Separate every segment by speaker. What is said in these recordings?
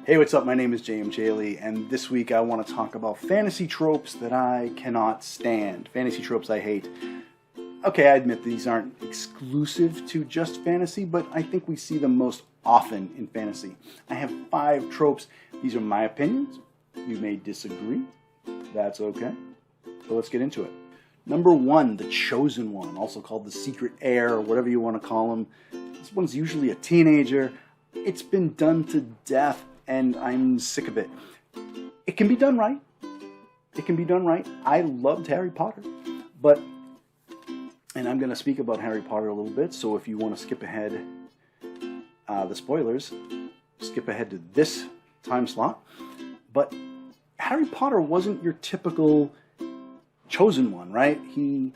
Speaker 1: Hey, what's up? My name is J.M. Jaley, and this week I want to talk about fantasy tropes that I cannot stand. Fantasy tropes I hate. Okay, I admit these aren't exclusive to just fantasy, but I think we see them most often in fantasy. I have 5 tropes. These are my opinions. You may disagree. That's okay. So let's get into it. Number 1, the chosen one, also called the secret heir, or whatever you want to call him. This one's usually a teenager. It's been done to death, and I'm sick of it. It can be done right. It can be done right. I loved Harry Potter, and I'm going to speak about Harry Potter a little bit, so if you want to skip ahead the spoilers, skip ahead to this time slot. But Harry Potter wasn't your typical chosen one, right? He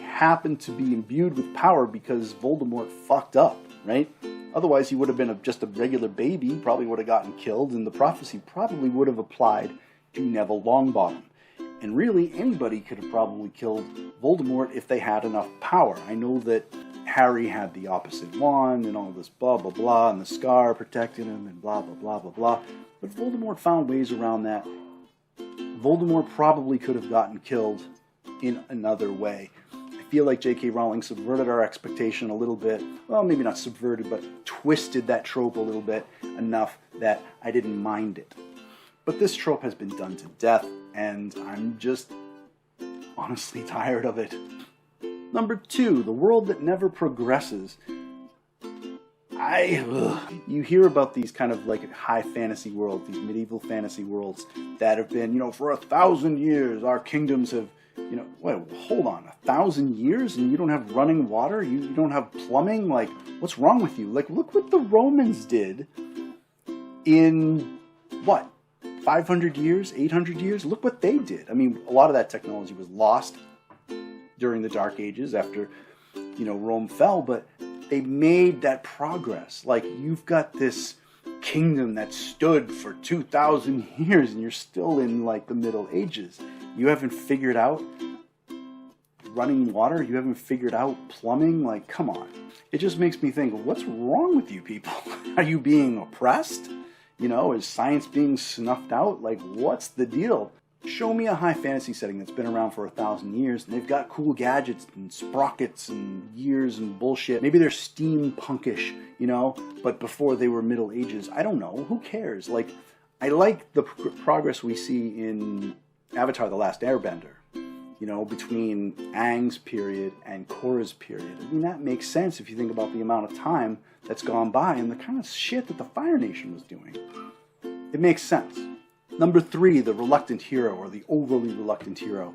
Speaker 1: happened to be imbued with power because Voldemort fucked up, right? Otherwise, he would have been just a regular baby, probably would have gotten killed, and the prophecy probably would have applied to Neville Longbottom. And really, anybody could have probably killed Voldemort if they had enough power. I know that Harry had the opposite wand and all this blah, blah, blah, and the scar protected him and blah, blah, blah, blah, blah. But Voldemort found ways around that. Voldemort probably could have gotten killed in another way. I feel like J.K. Rowling subverted our expectation a little bit. Well, maybe not subverted, but twisted that trope a little bit enough that I didn't mind it. But this trope has been done to death, and I'm just honestly tired of it. Number 2, the world that never progresses. You hear about these kind of like high fantasy worlds, these medieval fantasy worlds that have been, for 1,000 years, our kingdoms have, wait, hold on, 1,000 years and you don't have running water? You don't have plumbing? Like, what's wrong with you? Like, look what the Romans did in, 500 years, 800 years? Look what they did. I mean, a lot of that technology was lost during the Dark Ages after, Rome fell, but they made that progress. Like, you've got this kingdom that stood for 2,000 years and you're still in, like, the Middle Ages. You haven't figured out running water? You haven't figured out plumbing? Like, come on. It just makes me think, what's wrong with you people? Are you being oppressed? Is science being snuffed out? Like, what's the deal? Show me a high fantasy setting that's been around for 1,000 years and they've got cool gadgets and sprockets and gears and bullshit. Maybe they're steampunkish, but before they were Middle Ages. I don't know. Who cares? Like, I like the progress we see in Avatar: The Last Airbender, between Aang's period and Korra's period. I mean, that makes sense if you think about the amount of time that's gone by and the kind of shit that the Fire Nation was doing. It makes sense. Number 3, the reluctant hero, or the overly reluctant hero.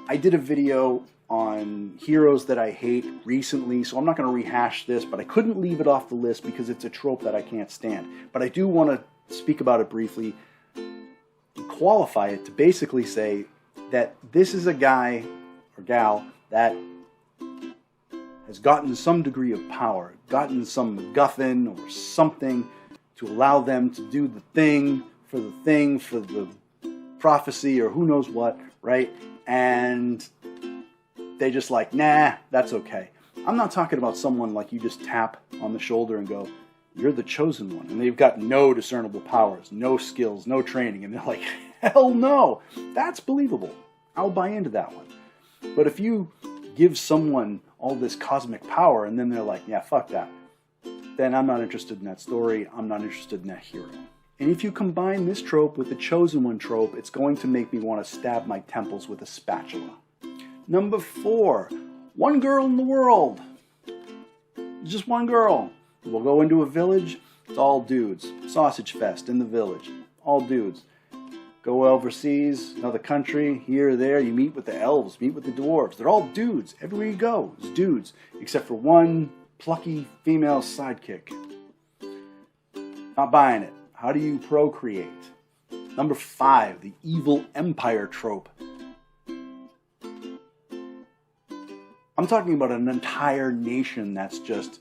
Speaker 1: I did a video on heroes that I hate recently, so I'm not going to rehash this, but I couldn't leave it off the list because it's a trope that I can't stand. But I do want to speak about it briefly, qualify it to basically say that this is a guy or gal that has gotten some degree of power, gotten some MacGuffin or something to allow them to do the thing, for the prophecy, or who knows what, right? And they just like, nah, that's okay. I'm not talking about someone like you just tap on the shoulder and go, you're the chosen one. And they've got no discernible powers, no skills, no training. And they're like, hell no. That's believable. I'll buy into that one. But if you give someone all this cosmic power and then they're like, yeah, fuck that, then I'm not interested in that story. I'm not interested in that hero. And if you combine this trope with the chosen one trope, it's going to make me want to stab my temples with a spatula. Number 4, one girl in the world. Just one girl. We'll go into a village, it's all dudes. Sausage fest in the village, all dudes. Go overseas, another country, here or there, you meet with the elves, meet with the dwarves. They're all dudes. Everywhere you go, it's dudes. Except for one plucky female sidekick. Not buying it. How do you procreate? Number 5, the evil empire trope. I'm talking about an entire nation that's just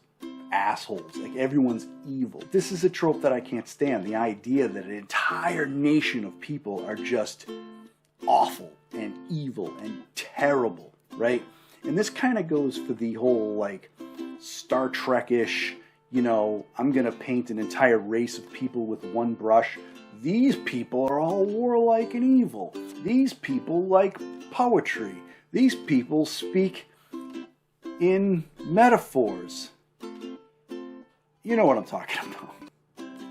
Speaker 1: assholes. Like, everyone's evil. This is a trope that I can't stand. The idea that an entire nation of people are just awful and evil and terrible, right? And this kind of goes for the whole, like, Star Trek-ish, you know, I'm going to paint an entire race of people with one brush. These people are all warlike and evil. These people like poetry. These people speak in metaphors. You know what I'm talking about.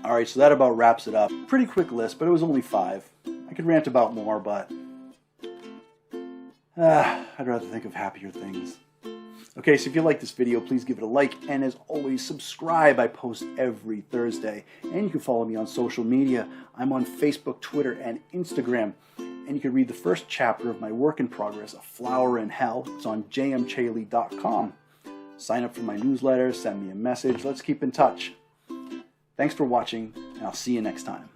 Speaker 1: Alright, so that about wraps it up. Pretty quick list, but it was only 5. I could rant about more, but I'd rather think of happier things. Okay, so if you like this video, please give it a like, and as always, subscribe. I post every Thursday, and you can follow me on social media. I'm on Facebook, Twitter, and Instagram, and you can read the first chapter of my work in progress, A Flower in Hell. It's on jmchaley.com. Sign up for my newsletter, send me a message. Let's keep in touch. Thanks for watching, and I'll see you next time.